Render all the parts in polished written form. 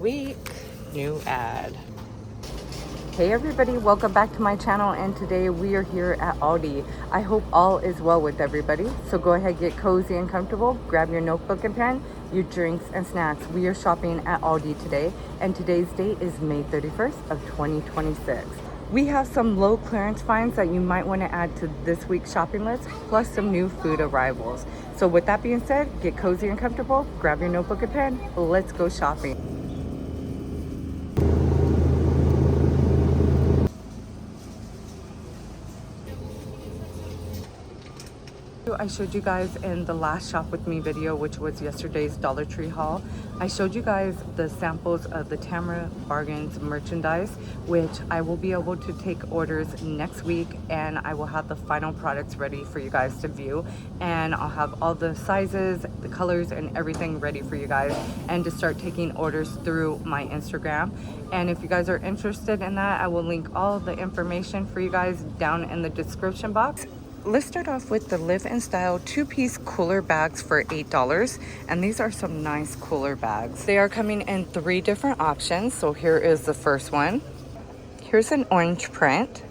week, new ad. Hey everybody, welcome back to my channel, and today we are here at Aldi. I hope all is well with everybody. So go ahead, get cozy and comfortable, grab your notebook and pen, your drinks and snacks. We are shopping at Aldi today, and today's date is May 31st of 2026. We have some low clearance finds that you might want to add to this week's shopping list, plus some new food arrivals. So with that being said, get cozy and comfortable, grab your notebook and pen, let's go shopping. I showed you guys in the last shop with me video, which was yesterday's Dollar Tree haul. I showed you guys the samples of the Tamara'sbargains merchandise, which I will be able to take orders next week, and I will have the final products ready for you guys to view, and I'll have all the sizes, the colors, and everything ready for you guys, and to start taking orders through my Instagram. And if you guys are interested in that, I will link all the information for you guys down in the description box. Let's start off with the Live in Style 2-piece cooler bags for $8, and these are some nice cooler bags. They are coming in 3 different options. So here is the first one. Here's an orange print,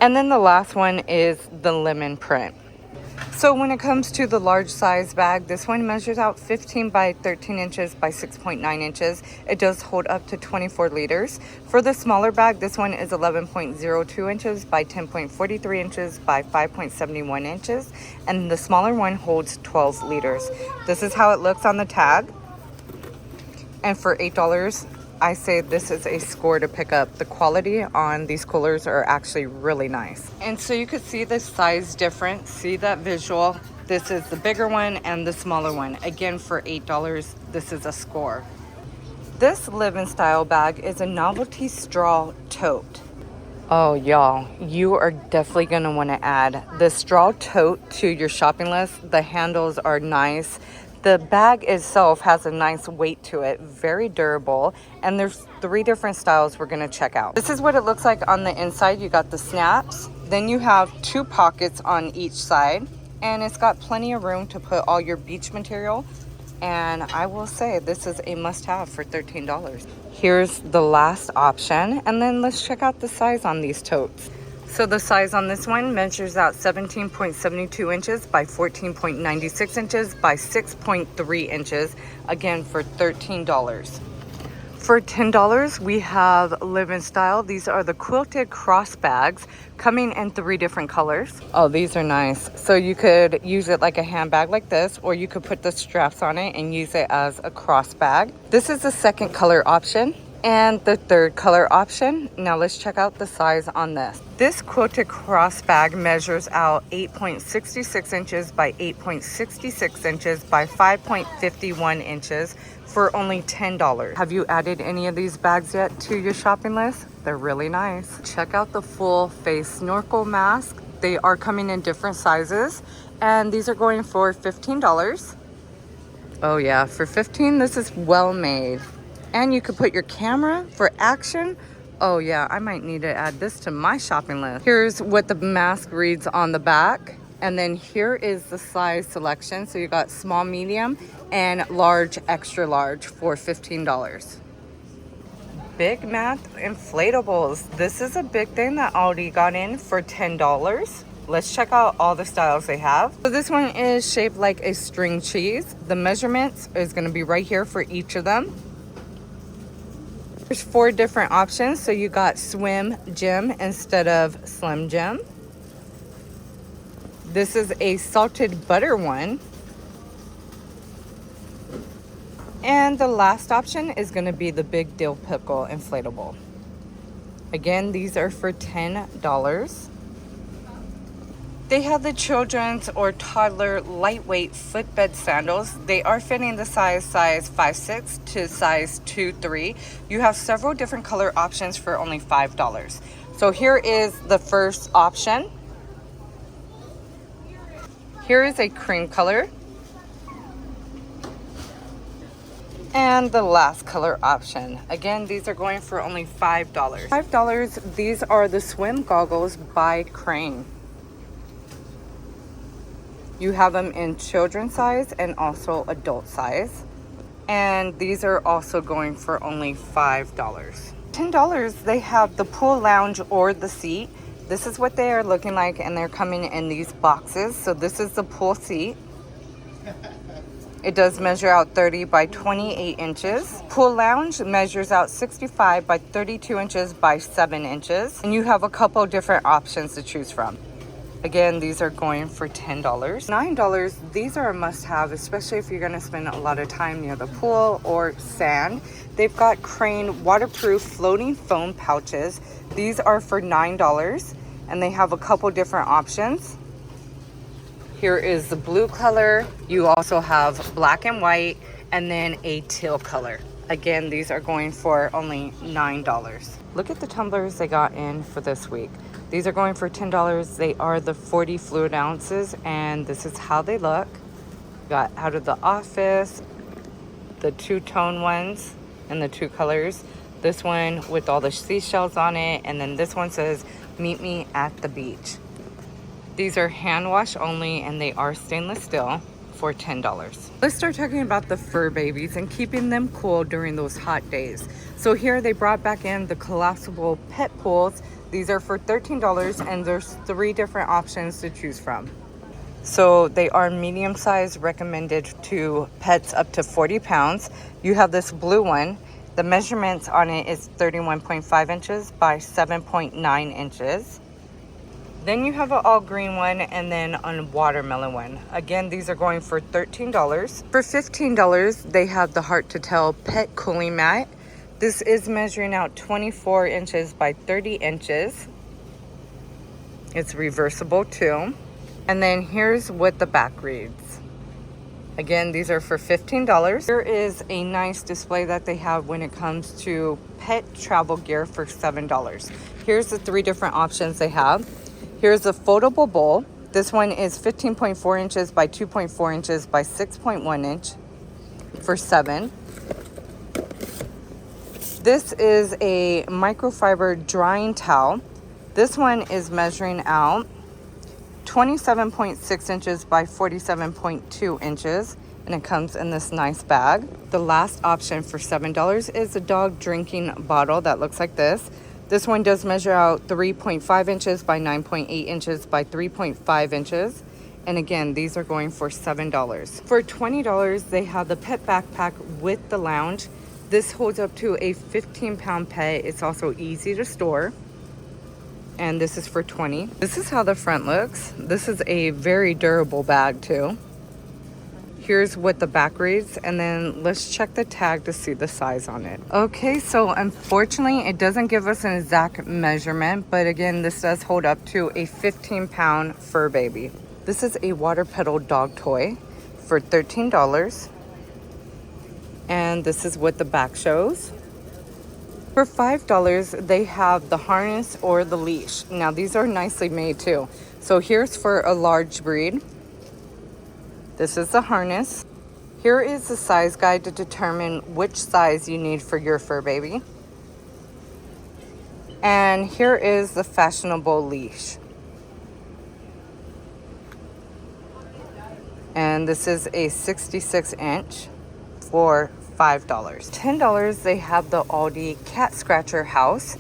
and then the last one is the lemon print. So when it comes to the large size bag, this one measures out 15 by 13 inches by 6.9 inches. It does hold up to 24 liters. For the smaller bag, this one is 11.02 inches by 10.43 inches by 5.71 inches. And the smaller one holds 12 liters. This is how it looks on the tag. And for $8, I say this is a score to pick up. The quality on these coolers are actually really nice. And so you could see the size difference, see that visual. This is the bigger one and the smaller one. Again, for $8, this is a score. This Live in Style bag is a novelty straw tote. Oh, y'all, you are definitely gonna wanna add the straw tote to your shopping list. The handles are nice. The bag itself has a nice weight to it, very durable, and there's 3 different styles we're gonna check out. This is what it looks like on the inside. You got the snaps, then you have 2 pockets on each side, and it's got plenty of room to put all your beach material, and I will say this is a must-have for $13. Here's the last option, and then let's check out the size on these totes. So the size on this one measures out 17.72 inches by 14.96 inches by 6.3 inches, again for $13. For $10, we have Live in Style. These are the quilted cross bags coming in 3 different colors. Oh, these are nice. So you could use it like a handbag like this, or you could put the straps on it and use it as a cross bag. This is the second color option. And the third color option. Now let's check out the size on this. This quilted cross bag measures out 8.66 inches by 8.66 inches by 5.51 inches for only $10. Have you added any of these bags yet to your shopping list? They're really nice. Check out the full face snorkel mask. They are coming in different sizes, and these are going for $15. Oh yeah, for $15, this is well made. And you could put your camera for action. Oh yeah, I might need to add this to my shopping list. Here's what the mask reads on the back. And then here is the size selection. So you got small, medium, and large, extra large for $15. Big Math inflatables. This is a big thing that Aldi got in for $10. Let's check out all the styles they have. So this one is shaped like a string cheese. The measurements is gonna be right here for each of them. There's 4 different options. So you got Swim Jim instead of Slim Jim. This is a salted butter one. And the last option is going to be the Big Dill Pickle inflatable. Again, these are for $10. They have the children's or toddler lightweight footbed sandals. They are fitting the size 5'6" to size 2'3". You have several different color options for only $5. So here is the first option. Here is a cream color. And the last color option. Again, these are going for only $5. $5, these are the swim goggles by Crane. You have them in children's size and also adult size. And these are also going for only $5. $10, they have the pool lounge or the seat. This is what they are looking like, and they're coming in these boxes. So this is the pool seat. It does measure out 30 by 28 inches. Pool lounge measures out 65 by 32 inches by 7 inches. And you have a couple different options to choose from. Again, these are going for $10. $9, these are a must-have, especially if you're gonna spend a lot of time near the pool or sand. They've got Crane waterproof floating foam pouches. These are for $9, and they have a couple different options. Here is the blue color. You also have black and white, and then a teal color. Again, these are going for only $9. Look at the tumblers they got in for this week. These are going for $10. They are the 40 fluid ounces, and this is how they look. Got out of the office, the two-tone ones and the two colors. This one with all the seashells on it, and then this one says, "Meet me at the beach." These are hand wash only, and they are stainless steel for $10. Let's start talking about the fur babies and keeping them cool during those hot days. So here they brought back in the collapsible pet pools. These are for $13, and there's 3 different options to choose from. So they are medium size, recommended to pets up to 40 pounds. You have this blue one. The measurements on it is 31.5 inches by 7.9 inches. Then you have an all green one, and then a watermelon one. Again, these are going for $13. For $15, they have the Heart to Tell pet cooling mat. This is measuring out 24 inches by 30 inches. It's reversible too. And then here's what the back reads. Again, these are for $15. Here is a nice display that they have when it comes to pet travel gear for $7. Here's the 3 different options they have. Here's a foldable bowl. This one is 15.4 inches by 2.4 inches by 6.1 inch for $7. This is a microfiber drying towel. This one is measuring out 27.6 inches by 47.2 inches, and it comes in this nice bag. The last option for $7 is a dog drinking bottle that looks like this. This one does measure out 3.5 inches by 9.8 inches by 3.5 inches. And again, these are going for $7. For $20, they have the pet backpack with the lounge. This holds up to a 15-pound pet. It's also easy to store. And this is for $20. This is how the front looks. This is a very durable bag too. Here's what the back reads, and then let's check the tag to see the size on it. Okay, so unfortunately it doesn't give us an exact measurement, but again, this does hold up to a 15-pound fur baby. This is a water pedal dog toy for $13. And this is what the back shows. For $5, they have the harness or the leash. Now these are nicely made too. So here's for a large breed. This is the harness. Here is the size guide to determine which size you need for your fur baby. And here is the fashionable leash. And this is a 66 inch for $5. $10, they have the Aldi cat scratcher house.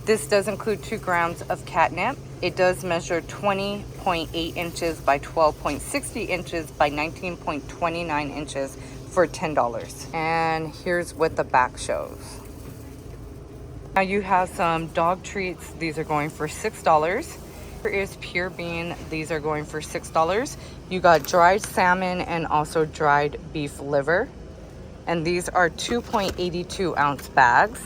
This does include 2 grams of catnip. It does measure 20.8 inches by 12.60 inches by 19.29 inches for $10. And here's what the back shows. Now you have some dog treats. These are going for $6. Here is Pure Bean. These are going for $6. You got dried salmon and also dried beef liver. And these are 2.82 ounce bags.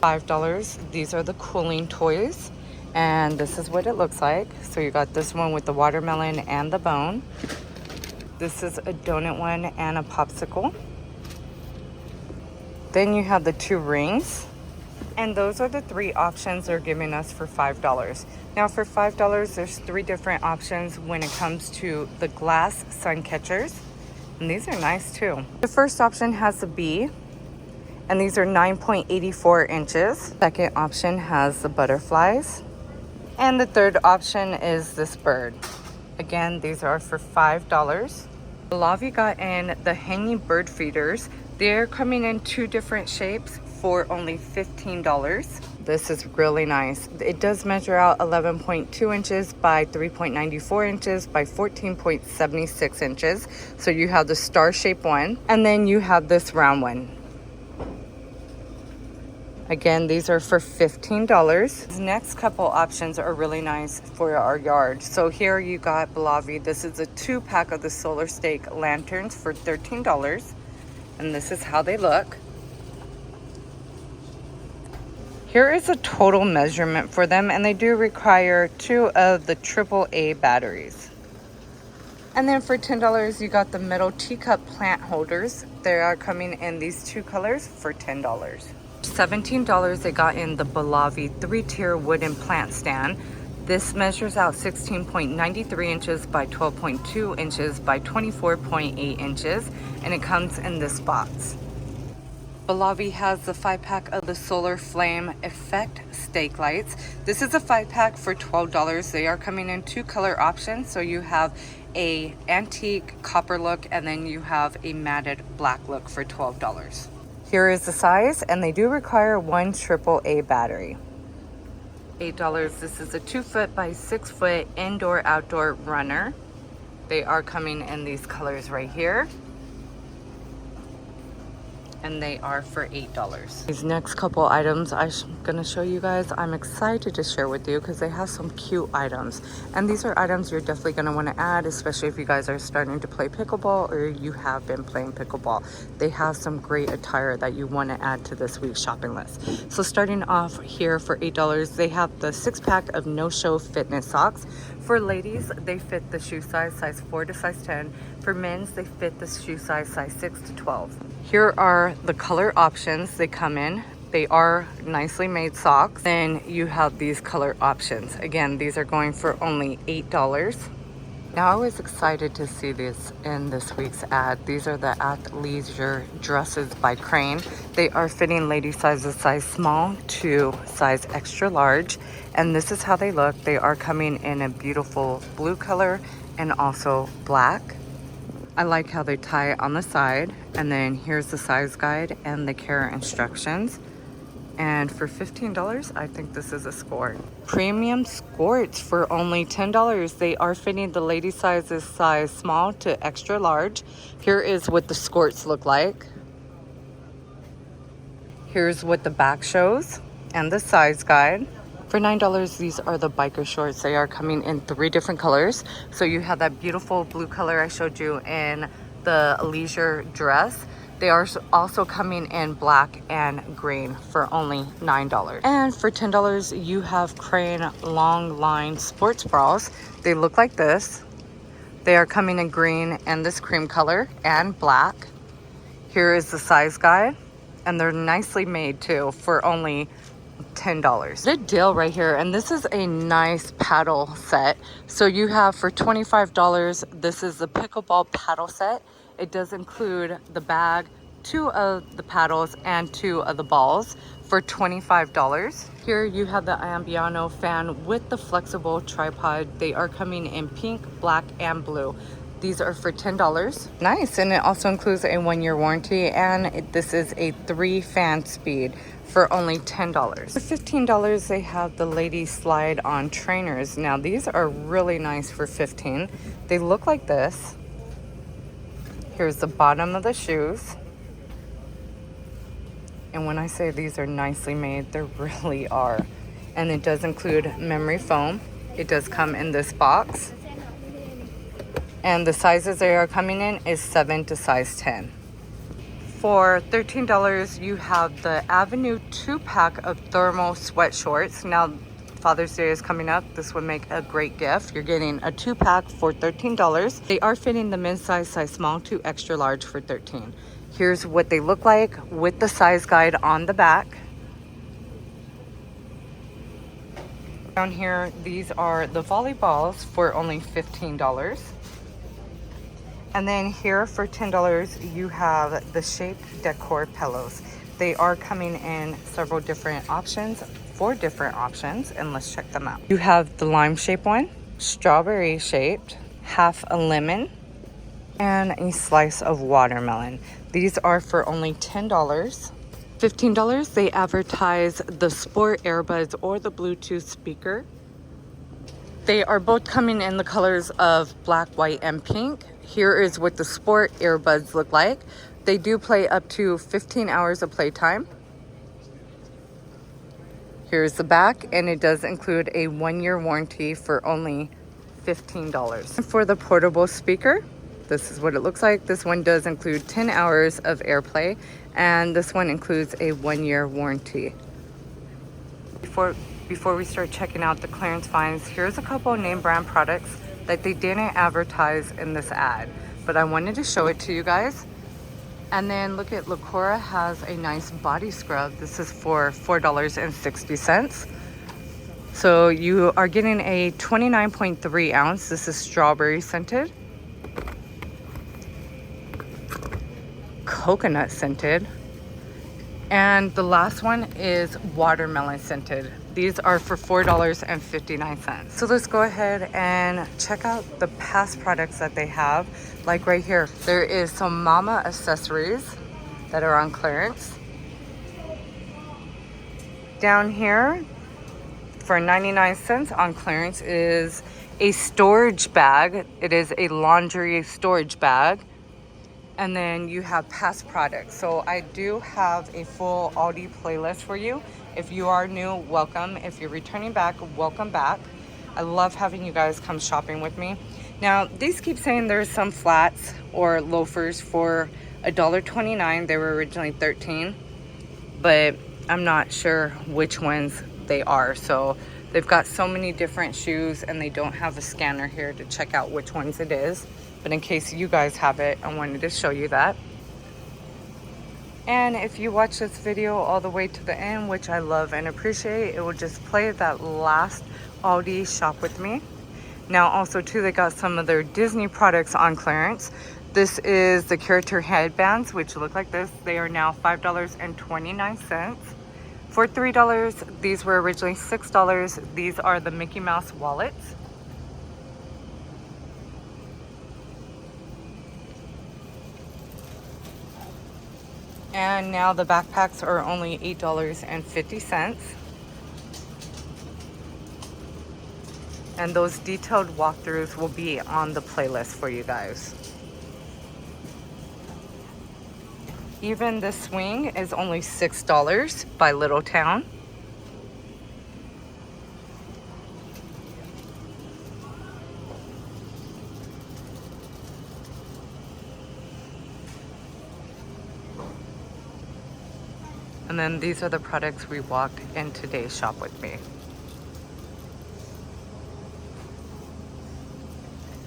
$5. These are the cooling toys. And this is what it looks like. So you got this one with the watermelon and the bone. This is a donut one and a popsicle. Then you have the 2 rings. And those are the 3 options they're giving us for $5. Now for $5, there's 3 different options when it comes to the glass sun catchers. And these are nice too. The first option has a bee. And these are 9.84 inches. Second option has the butterflies. And the third option is this bird. Again, these are for $5. Lavi got in the hanging bird feeders. They're coming in 2 different shapes for only $15. This is really nice. It does measure out 11.2 inches by 3.94 inches by 14.76 inches. So you have the star shaped one, and then you have this round one. Again, these are for $15. These next couple options are really nice for our yard. So here you got Balavi. This is a 2-pack of the solar stake lanterns for $13. And this is how they look. Here is a total measurement for them, and they do require 2 of the AAA batteries. And then for $10, you got the metal teacup plant holders. They are coming in these 2 colors for $10. $17 they got in the Balavi 3-tier wooden plant stand. This measures out 16.93 inches by 12.2 inches by 24.8 inches, and it comes in this box. Balavi has the 5-pack of the solar flame effect stake lights. This is a 5-pack for $12. They are coming in 2 color options. So you have a antique copper look, and then you have a matted black look for $12. Here is the size, and they do require 1 AAA battery. $8. This is a 2-foot by 6-foot indoor outdoor runner. They are coming in these colors right here, and they are for $8. These next couple items I'm gonna show you guys, I'm excited to share with you because they have some cute items. And these are items you're definitely gonna wanna add, especially if you guys are starting to play pickleball or you have been playing pickleball. They have some great attire that you wanna add to this week's shopping list. So starting off here for $8, they have the 6-pack of no-show fitness socks. For ladies, they fit the shoe size 4 to size 10. For men's, they fit the shoe size 6 to 12. Here are the color options they come in. They are nicely made socks. Then you have these color options. Again, these are going for only $8. Now I was excited to see this in this week's ad. These are the athleisure dresses by Crane. They are fitting lady sizes size small to size extra large. And this is how they look. They are coming in a beautiful blue color and also black. I like how they tie on the side, and then here's the size guide and the care instructions. And for $15, I think this is a score. Premium skirts for only $10. They are fitting the lady sizes size small to extra large. Here is what the skirts look like. Here's what the back shows and the size guide. For $9, these are the biker shorts. They are coming in 3 different colors. So you have that beautiful blue color I showed you in the leisure dress. They are also coming in black and green for only $9. And for $10, you have Crane long line sports bras. They look like this. They are coming in green and this cream color and black. Here is the size guide, and they're nicely made too for only $10. Good deal right here. And this is a nice paddle set. So you have for $25, this is the pickleball paddle set. It does include the bag, 2 of the paddles, and 2 of the balls for $25. Here you have the Ambiano fan with the flexible tripod. They are coming in pink, black, and blue. These are for $10. Nice, and it also includes a 1-year warranty, and this is a 3-fan speed for only $10. For $15, they have the ladies slide on trainers. Now these are really nice for $15. They look like this. Here's the bottom of the shoes. And when I say these are nicely made, they really are. And it does include memory foam. It does come in this box. And the sizes they are coming in is 7 to size 10. For $13, you have the Avenue 2-pack of thermal sweat shorts. Now, Father's Day is coming up. This would make a great gift. You're getting a 2-pack for $13. They are fitting the men's size small to extra large for $13. Here's what they look like with the size guide on the back. Down here, these are the volleyballs for only $15. And then here for $10, you have the shaped decor pillows. They are coming in several different options, 4 different options, and let's check them out. You have the lime shaped one, strawberry shaped, half a lemon, and a slice of watermelon. These are for only $10. $15, they advertise the Sport earbuds or the Bluetooth speaker. They are both coming in the colors of black, white, and pink. Here is what the Sport earbuds look like. They do play up to 15 hours of playtime. Here's the back, and it does include a 1-year warranty for only $15. For the portable speaker, this is what it looks like. This one does include 10 hours of AirPlay, and this one includes a 1-year warranty. Before we start checking out the clearance finds, here's a couple name brand products that they didn't advertise in this ad, but I wanted to show it to you guys. And then look at Lacora has a nice body scrub. This is for $4.60. So you are getting a 29.3 ounce. This is strawberry scented, coconut scented, and the last one is watermelon scented. These are for $4.59. So let's go ahead and check out the past products that they have. Like right here, there is some mama accessories that are on clearance. Down here for 99 cents on clearance is a storage bag. It is a laundry storage bag. And then you have past products. So I do have a full Aldi playlist for you. If you are new, welcome. If you're returning back, welcome back. I love having you guys come shopping with me. Now, these keep saying there's some flats or loafers for $1.29. They were originally $13, but I'm not sure which ones they are. So they've got so many different shoes, and they don't have a scanner here to check out which ones it is. But in case you guys have it, I wanted to show you that. And if you watch this video all the way to the end, which I love and appreciate, it will just play that last Aldi shop with me. Now also too, they got some of their Disney products on clearance. This is the character headbands, which look like this. They are now $5.29. For $3, these were originally $6. These are the Mickey Mouse wallets. And now the backpacks are only $8.50. And those detailed walkthroughs will be on the playlist for you guys. Even this swing is only $6 by Little Town. And then these are the products we walked in today's shop with me.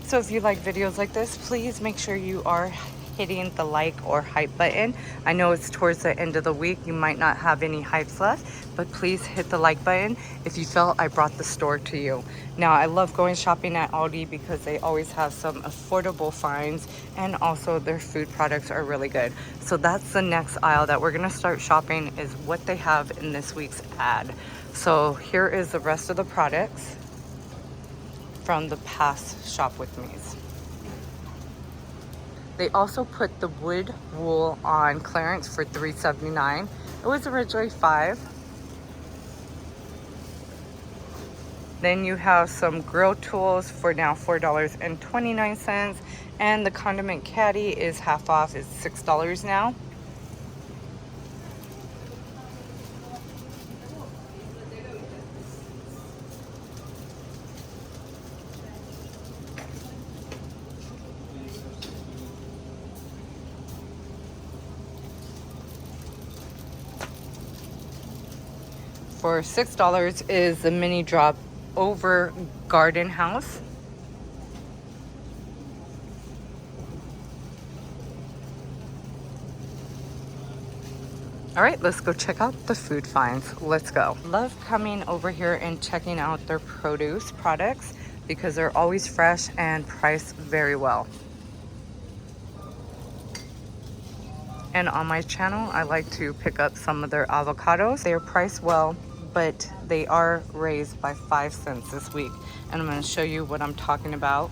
So if you like videos like this, please make sure you are hitting the like or hype button. I know it's towards the end of the week. You might not have any hypes left, but please hit the like button if you felt I brought the store to you. Now, I love going shopping at Aldi because they always have some affordable finds, and also their food products are really good. So that's the next aisle that we're gonna start shopping, is what they have in this week's ad. So here is the rest of the products from the past shop with me's. They also put the wood wool on clearance for $3.79. It was originally $5. Then you have some grill tools for now $4.29. And the condiment caddy is half off, it's $6 now. For $6 is the mini drop over garden house. All right, let's go check out the food finds. Let's go. Love coming over here and checking out their produce products because they're always fresh and priced very well. And on my channel, I like to pick up some of their avocados. They are priced well, but they are raised by 5 cents this week. And I'm gonna show you what I'm talking about.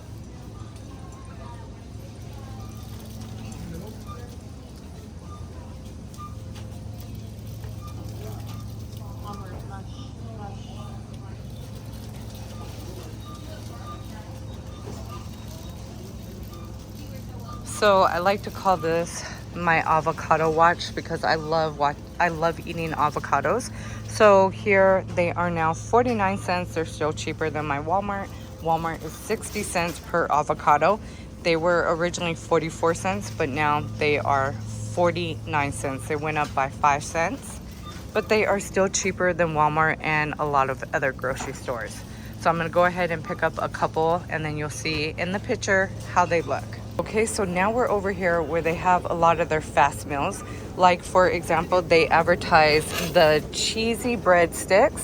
So I like to call this my avocado watch because I love eating avocados. So here they are now 49 cents. They're still cheaper than my Walmart. Walmart is 60 cents per avocado. They were originally 44 cents, but now they are 49 cents. They went up by 5 cents, but they are still cheaper than Walmart and a lot of other grocery stores. So I'm gonna go ahead and pick up a couple, and then you'll see in the picture how they look. Okay, so now we're over here where they have a lot of their fast meals. Like for example, they advertise the cheesy breadsticks.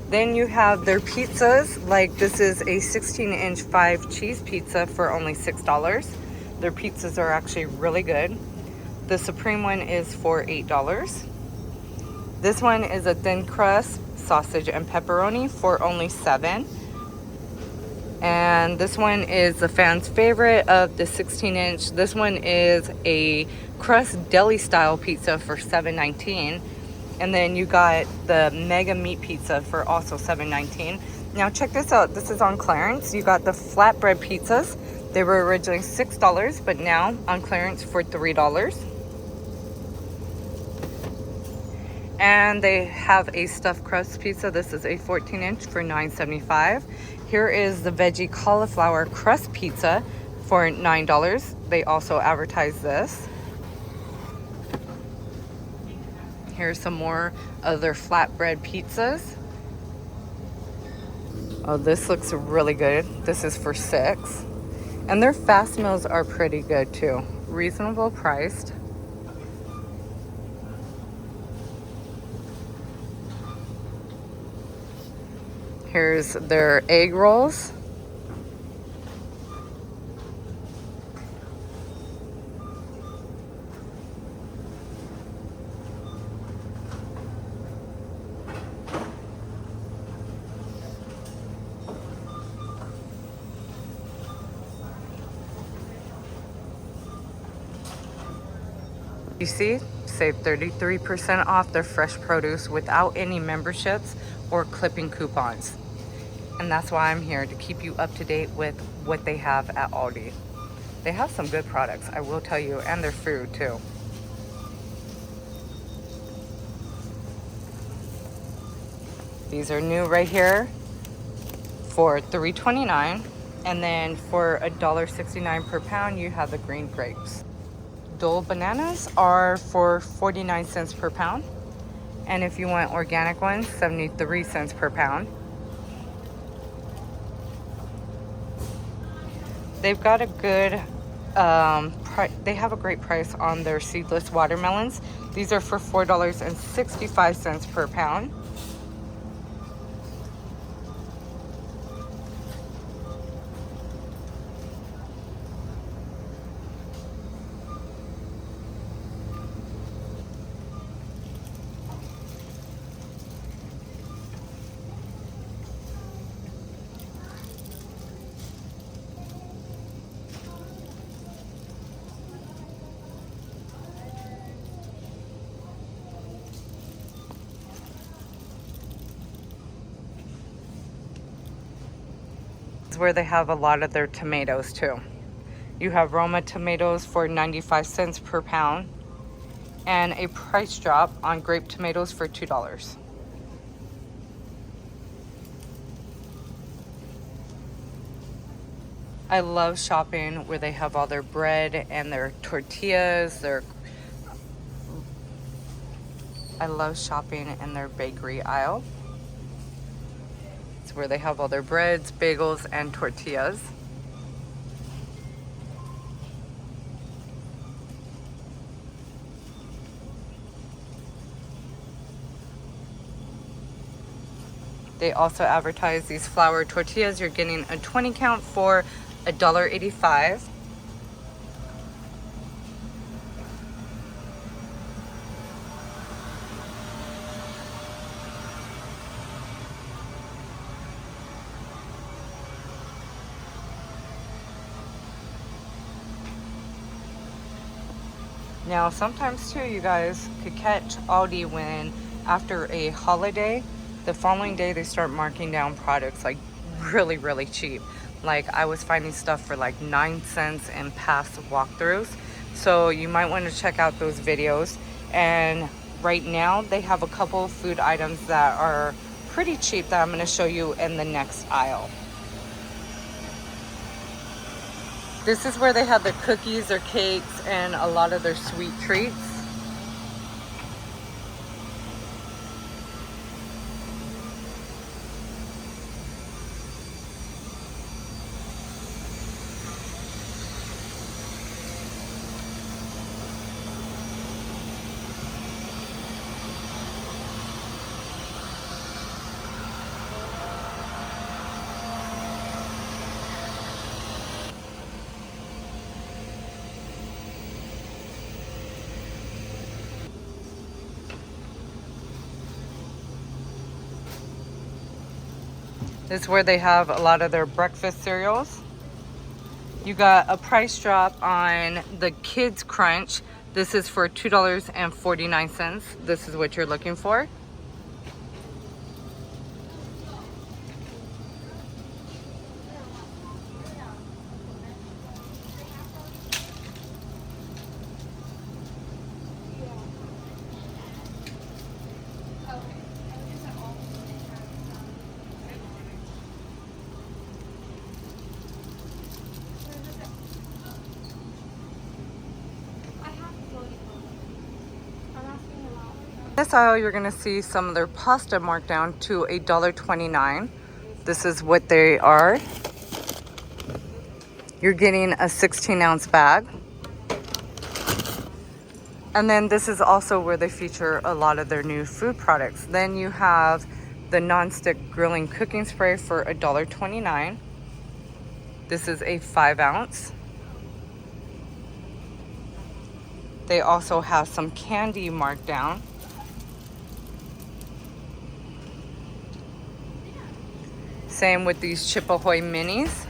Then you have their pizzas. Like this is a 16-inch 5 cheese pizza for only $6. Their pizzas are actually really good. The supreme one is for $8. This one is a thin crust sausage and pepperoni for only $7. And this one is the fans' favorite of the 16-inch. This one is a crust deli style pizza for $7.19. And then you got the mega meat pizza for also $7.19. Now check this out. This is on clearance. You got the flatbread pizzas. They were originally $6, but now on clearance for $3. And they have a stuffed crust pizza. This is a 14-inch for $9.75. Here is the veggie cauliflower crust pizza for $9. They also advertise this. Here's some more of their flatbread pizzas. Oh, this looks really good. This is for $6. And their fast meals are pretty good too. Reasonable priced. Here's their egg rolls. You see, save 33% off their fresh produce without any memberships or clipping coupons. And that's why I'm here, to keep you up to date with what they have at Aldi. They have some good products, I will tell you, and their food too. These are new right here for $3.29. And then for $1.69 per pound, you have the green grapes. Dole bananas are for 49 cents per pound. And if you want organic ones, 73 cents per pound. They've got a good, they have a great price on their seedless watermelons. These are for $4.65 per pound. Where they have a lot of their tomatoes too. You have Roma tomatoes for 95 cents per pound, and a price drop on grape tomatoes for $2. I love shopping where they have all their bread and their tortillas. I love shopping in their bakery aisle. Where they have all their breads, bagels, and tortillas. They also advertise these flour tortillas. You're getting a 20 count for $1.85. Now, sometimes too, you guys could catch Aldi when after a holiday, the following day they start marking down products like really cheap. Like I was finding stuff for like 9 cents in past walkthroughs. So you might want to check out those videos. And right now they have a couple food items that are pretty cheap that I'm going to show you in the next aisle. This is where they have their cookies, their cakes, and a lot of their sweet treats. This is where they have a lot of their breakfast cereals. You got a price drop on the Kids Crunch. This is for $2.49. This is what you're looking for. This aisle, you're gonna see some of their pasta marked down to $1.29. This is what they are. You're getting a 16-ounce bag. And then this is also where they feature a lot of their new food products. Then you have the non-stick grilling cooking spray for $1.29. This is a 5-ounce. They also have some candy marked down. Same with these Chip Ahoy minis.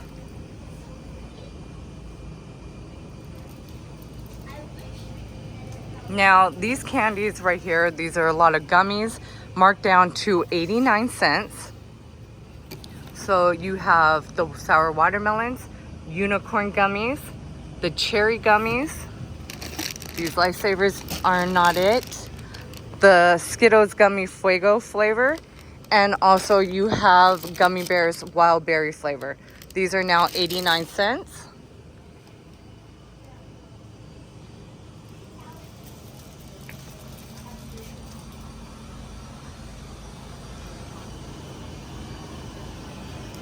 Now these candies right here, these are a lot of gummies marked down to 89 cents. So you have the sour watermelons, unicorn gummies, the cherry gummies. These Lifesavers are not it. The Skittles Gummy Fuego flavor. And also you have Gummy Bears Wild Berry flavor. These are now 89 cents.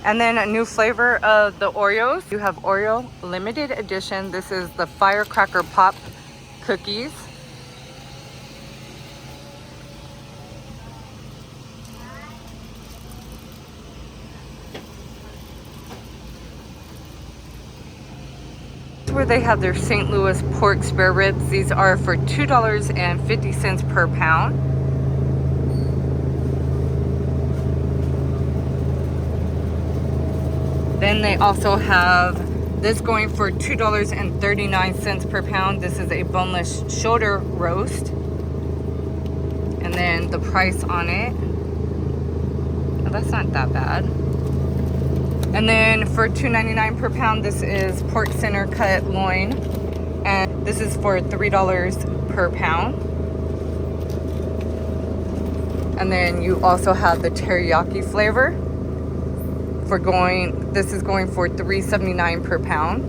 And then a new flavor of the Oreos. You have Oreo limited edition. This is the Firecracker Pop cookies. Where they have their St. Louis pork spare ribs. These are for $2.50 per pound. Then they also have this going for $2.39 per pound. This is a boneless shoulder roast. And then the price on it, oh, that's not that bad. And then for $2.99 per pound, this is pork center cut loin. And this is for $3 per pound. And then you also have the teriyaki flavor. This is going for $3.79 per pound.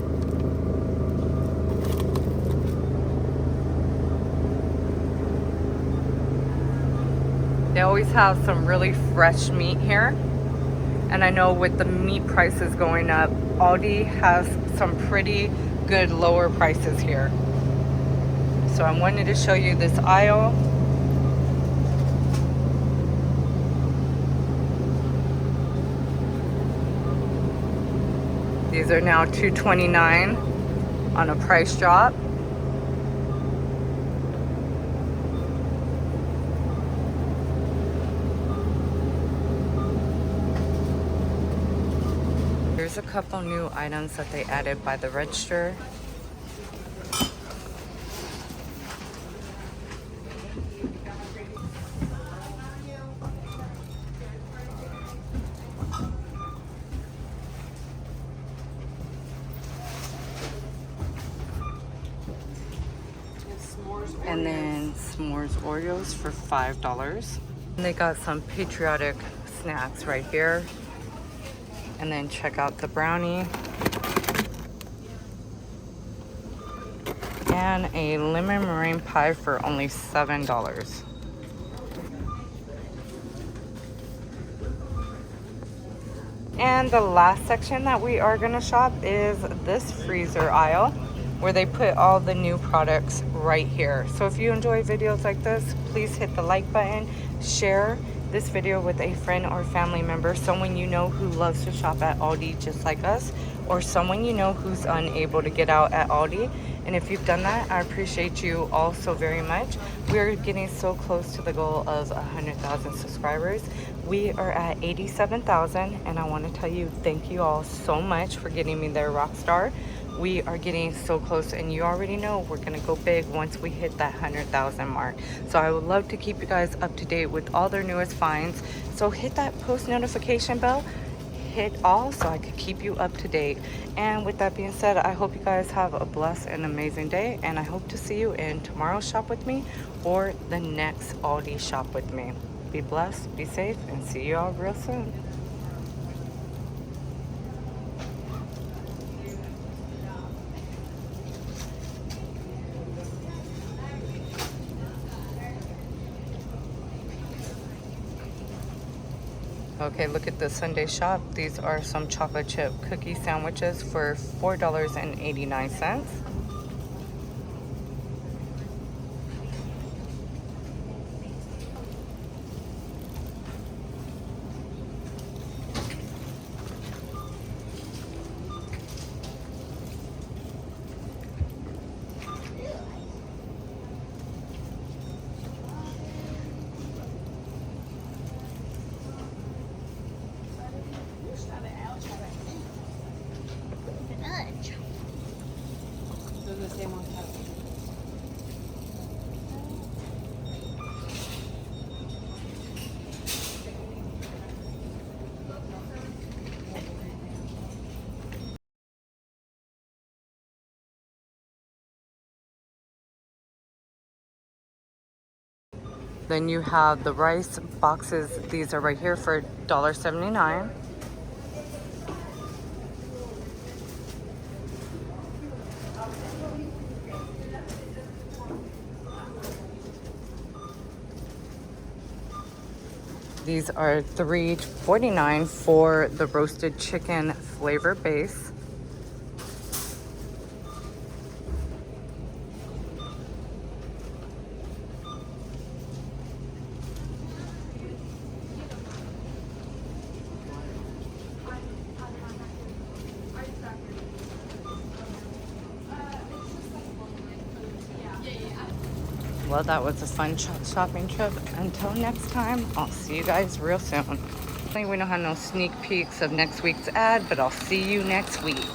They always have some really fresh meat here. And I know with the meat prices going up, Aldi has some pretty good lower prices here. So I wanted to show you this aisle. These are now $2.29 on a price drop. There's a couple new items that they added by the register. And then s'mores Oreos for $5. And they got some patriotic snacks right here. And then check out the brownie. And a lemon meringue pie for only $7. And the last section that we are gonna shop is this freezer aisle, where they put all the new products right here. So if you enjoy videos like this, please hit the like button, share this video with a friend or family member, someone you know who loves to shop at Aldi just like us, or someone you know who's unable to get out at Aldi. And if you've done that, I appreciate you all so very much. We're getting so close to the goal of 100,000 subscribers. We are at 87,000, and I want to tell you thank you all so much for getting me there, Rockstar. We are getting so close, and you already know we're gonna go big once we hit that 100,000 mark. So I would love to keep you guys up to date with all their newest finds. So hit that post notification bell, hit all, so I could keep you up to date. And with that being said, I hope you guys have a blessed and amazing day, and I hope to see you in tomorrow's shop with me or the next Aldi shop with me. Be blessed, be safe, and see you all real soon. Okay, look at the Sunday shop. These are some chocolate chip cookie sandwiches for $4.89. Then you have the rice boxes. These are right here for $1.79. These are $3.49 for the roasted chicken flavor base. Well, that was a fun shopping trip. Until next time, I'll see you guys real soon. We don't have no sneak peeks of next week's ad, but I'll see you next week.